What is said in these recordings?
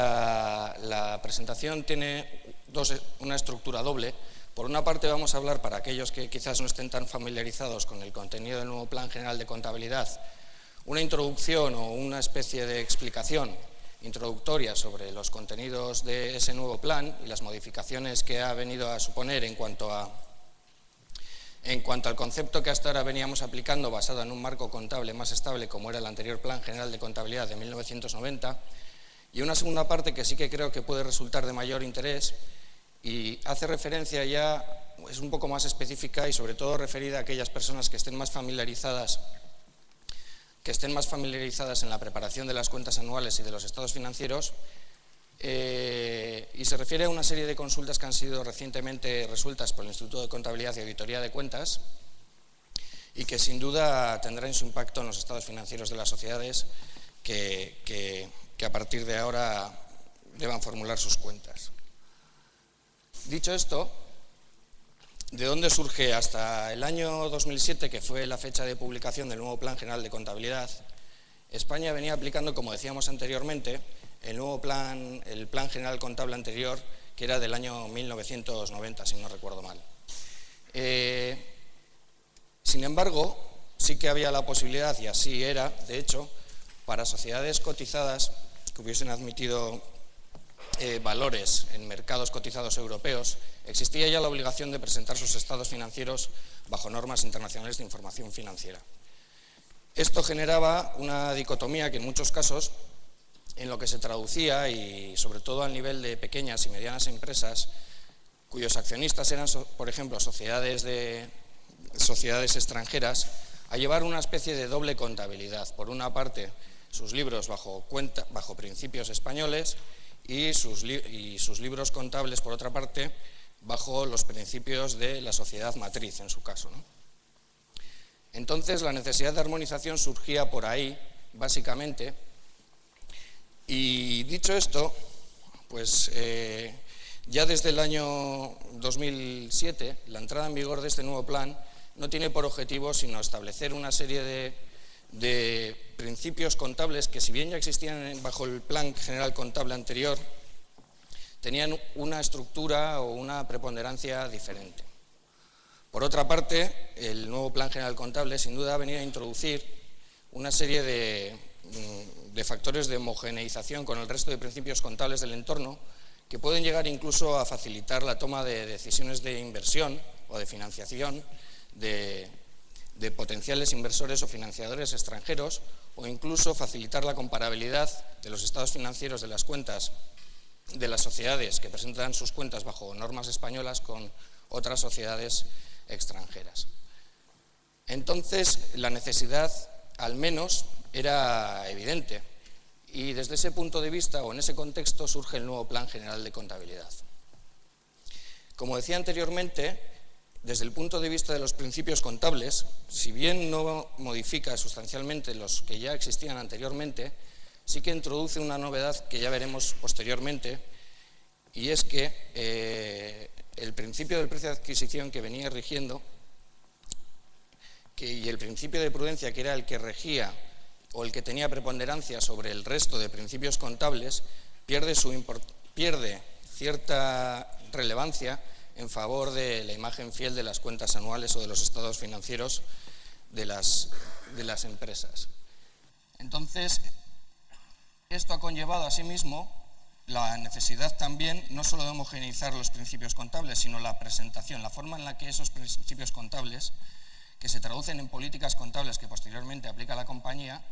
la presentación tiene una estructura doble. Por una parte vamos a hablar, para aquellos que quizás no estén tan familiarizados con el contenido del nuevo Plan General de Contabilidad, una introducción o una especie de explicación introductoria sobre los contenidos de ese nuevo plan y las modificaciones que ha venido a suponer en cuanto al concepto que hasta ahora veníamos aplicando, basado en un marco contable más estable como era el anterior Plan General de Contabilidad de 1990, y una segunda parte que sí que creo que puede resultar de mayor interés y hace referencia ya, es un poco más específica y sobre todo referida a aquellas personas que estén más familiarizadas en la preparación de las cuentas anuales y de los estados financieros, y se refiere a una serie de consultas que han sido recientemente resueltas por el Instituto de Contabilidad y Auditoría de Cuentas y que sin duda tendrán su impacto en los estados financieros de las sociedades que a partir de ahora deban formular sus cuentas. Dicho esto, ¿de dónde surge? Hasta el año 2007, que fue la fecha de publicación del nuevo Plan General de Contabilidad, España venía aplicando, como decíamos anteriormente, el Plan General Contable anterior, que era del año 1990, si no recuerdo mal. Sin embargo, sí que había la posibilidad, y así era, de hecho, para sociedades cotizadas que hubiesen admitido valores en mercados cotizados europeos, existía ya la obligación de presentar sus estados financieros bajo normas internacionales de información financiera. Esto generaba una dicotomía que en muchos casos, en lo que se traducía, y sobre todo al nivel de pequeñas y medianas empresas, cuyos accionistas eran, por ejemplo, sociedades extranjeras, a llevar una especie de doble contabilidad. Por una parte, sus libros bajo principios españoles y sus libros contables, por otra parte, bajo los principios de la sociedad matriz, en su caso, ¿no? Entonces, la necesidad de armonización surgía por ahí, básicamente, y dicho esto, pues ya desde el año 2007, la entrada en vigor de este nuevo plan no tiene por objetivo sino establecer una serie de principios contables que, si bien ya existían bajo el Plan General Contable anterior, tenían una estructura o una preponderancia diferente. Por otra parte, el nuevo Plan General Contable sin duda ha venido a introducir una serie de factores de homogeneización con el resto de principios contables del entorno que pueden llegar incluso a facilitar la toma de decisiones de inversión o de financiación de potenciales inversores o financiadores extranjeros, o incluso facilitar la comparabilidad de los estados financieros de las cuentas de las sociedades que presentan sus cuentas bajo normas españolas con otras sociedades extranjeras. Entonces, la necesidad, al menos, era evidente, y desde ese punto de vista o en ese contexto surge el nuevo Plan General de Contabilidad. Como decía anteriormente, desde el punto de vista de los principios contables, si bien no modifica sustancialmente los que ya existían anteriormente, sí que introduce una novedad que ya veremos posteriormente, y es que el principio del precio de adquisición que venía rigiendo y el principio de prudencia, que era el que regía o el que tenía preponderancia sobre el resto de principios contables, pierde cierta relevancia en favor de la imagen fiel de las cuentas anuales o de los estados financieros de las empresas. Entonces, esto ha conllevado asimismo la necesidad también no solo de homogeneizar los principios contables, sino la presentación, la forma en la que esos principios contables, que se traducen en políticas contables que posteriormente aplica la compañía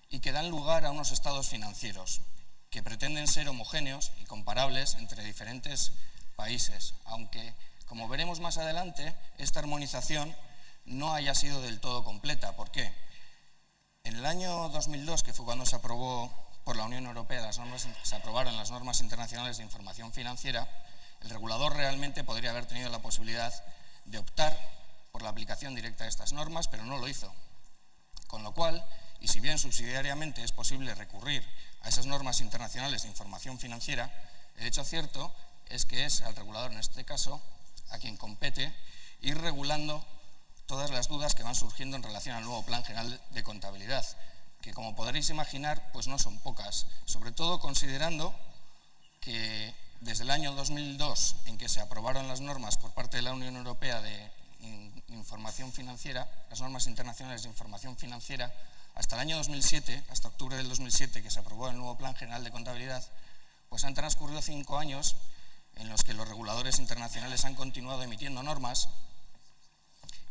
y que dan lugar a unos estados financieros que pretenden ser homogéneos y comparables entre diferentes países, aunque, como veremos más adelante, esta armonización no haya sido del todo completa. ¿Por qué? En el año 2002, que fue cuando se aprobó por la Unión Europea, se aprobaron las normas internacionales de información financiera, el regulador realmente podría haber tenido la posibilidad de optar por la aplicación directa de estas normas, pero no lo hizo. Con lo cual, y si bien subsidiariamente es posible recurrir a esas normas internacionales de información financiera, el hecho cierto es que es al regulador, en este caso, a quien compete ir regulando todas las dudas que van surgiendo en relación al nuevo Plan General de Contabilidad, que, como podréis imaginar, pues no son pocas, sobre todo considerando que desde el año 2002, en que se aprobaron las normas por parte de la Unión Europea de información financiera, las normas internacionales de información financiera, hasta el año 2007, hasta octubre del 2007, que se aprobó el nuevo Plan General de Contabilidad, pues han transcurrido 5 años en los que los reguladores internacionales han continuado emitiendo normas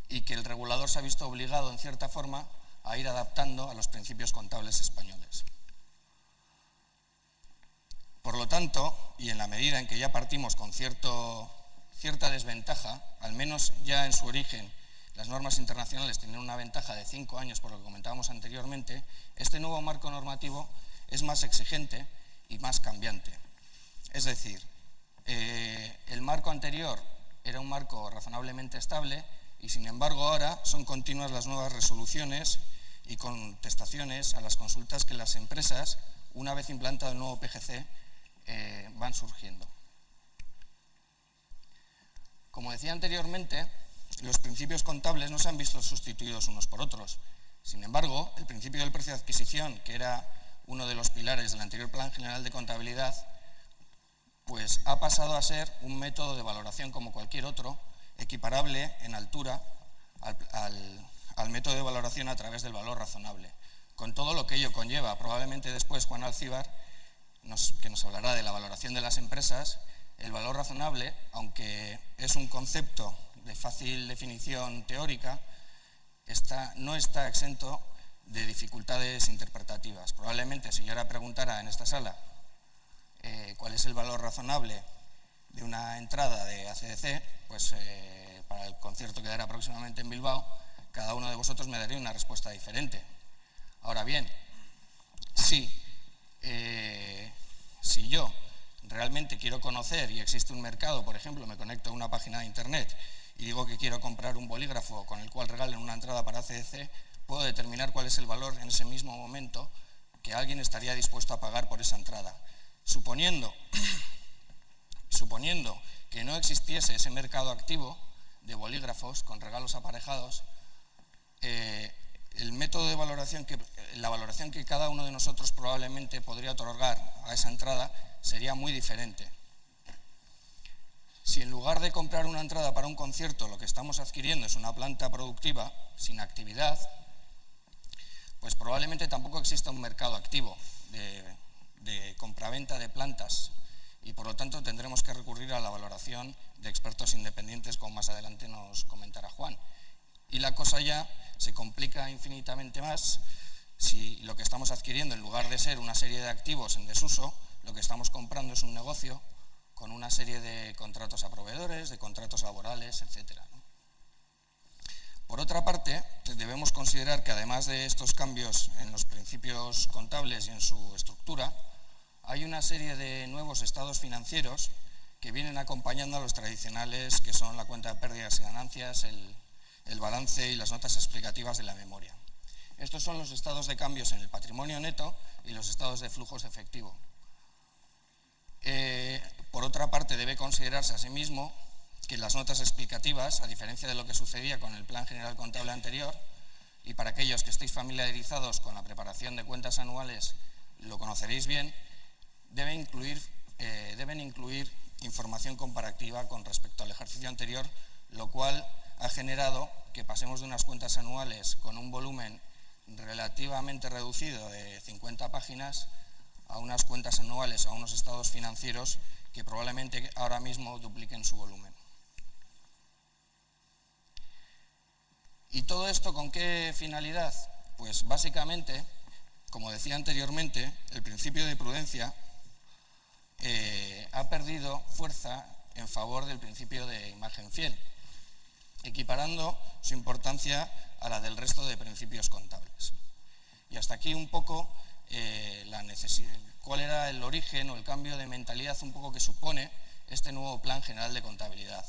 y que el regulador se ha visto obligado, en cierta forma, a ir adaptando a los principios contables españoles. Por lo tanto, y en la medida en que ya partimos con cierta desventaja, al menos ya en su origen, las normas internacionales tienen una ventaja de 5 años, por lo que comentábamos anteriormente, este nuevo marco normativo es más exigente y más cambiante. Es decir, el marco anterior era un marco razonablemente estable y, sin embargo, ahora son continuas las nuevas resoluciones y contestaciones a las consultas que las empresas, una vez implantado el nuevo PGC, van surgiendo. Como decía anteriormente, los principios contables no se han visto sustituidos unos por otros. Sin embargo, el principio del precio de adquisición, que era uno de los pilares del anterior Plan General de Contabilidad, pues ha pasado a ser un método de valoración como cualquier otro, equiparable en altura al método de valoración a través del valor razonable, con todo lo que ello conlleva. Probablemente después Juan Alcíbar, que nos hablará de la valoración de las empresas, el valor razonable, aunque es un concepto de fácil definición teórica, no está exento de dificultades interpretativas. Probablemente, si yo ahora preguntara en esta sala cuál es el valor razonable de una entrada de ACDC, pues para el concierto que dará próximamente en Bilbao, cada uno de vosotros me daría una respuesta diferente. Ahora bien, si yo realmente quiero conocer y existe un mercado, por ejemplo, me conecto a una página de internet y digo que quiero comprar un bolígrafo con el cual regalen una entrada para ACDC, puedo determinar cuál es el valor en ese mismo momento que alguien estaría dispuesto a pagar por esa entrada. Suponiendo que no existiese ese mercado activo de bolígrafos con regalos aparejados, el método de valoración, la valoración que cada uno de nosotros probablemente podría otorgar a esa entrada sería muy diferente. Si en lugar de comprar una entrada para un concierto lo que estamos adquiriendo es una planta productiva sin actividad, pues probablemente tampoco exista un mercado activo de compraventa de plantas y por lo tanto tendremos que recurrir a la valoración de expertos independientes, como más adelante nos comentará Juan. Y la cosa ya se complica infinitamente más si lo que estamos adquiriendo, en lugar de ser una serie de activos en desuso, lo que estamos comprando es un negocio con una serie de contratos a proveedores, de contratos laborales, etc. Por otra parte, debemos considerar que además de estos cambios en los principios contables y en su estructura, hay una serie de nuevos estados financieros que vienen acompañando a los tradicionales, que son la cuenta de pérdidas y ganancias, el balance y las notas explicativas de la memoria. Estos son los estados de cambios en el patrimonio neto y los estados de flujos de efectivo. Por otra parte, debe considerarse asimismo que las notas explicativas, a diferencia de lo que sucedía con el Plan General Contable anterior, y para aquellos que estéis familiarizados con la preparación de cuentas anuales, lo conoceréis bien, deben incluir información comparativa con respecto al ejercicio anterior, lo cual ha generado que pasemos de unas cuentas anuales con un volumen relativamente reducido de 50 páginas a unas cuentas anuales, a unos estados financieros que probablemente ahora mismo dupliquen su volumen. ¿Y todo esto con qué finalidad? Pues básicamente, como decía anteriormente, el principio de prudencia ha perdido fuerza en favor del principio de imagen fiel, equiparando su importancia a la del resto de principios contables. Y hasta aquí un poco cuál era el origen o el cambio de mentalidad un poco que supone este nuevo Plan General de Contabilidad.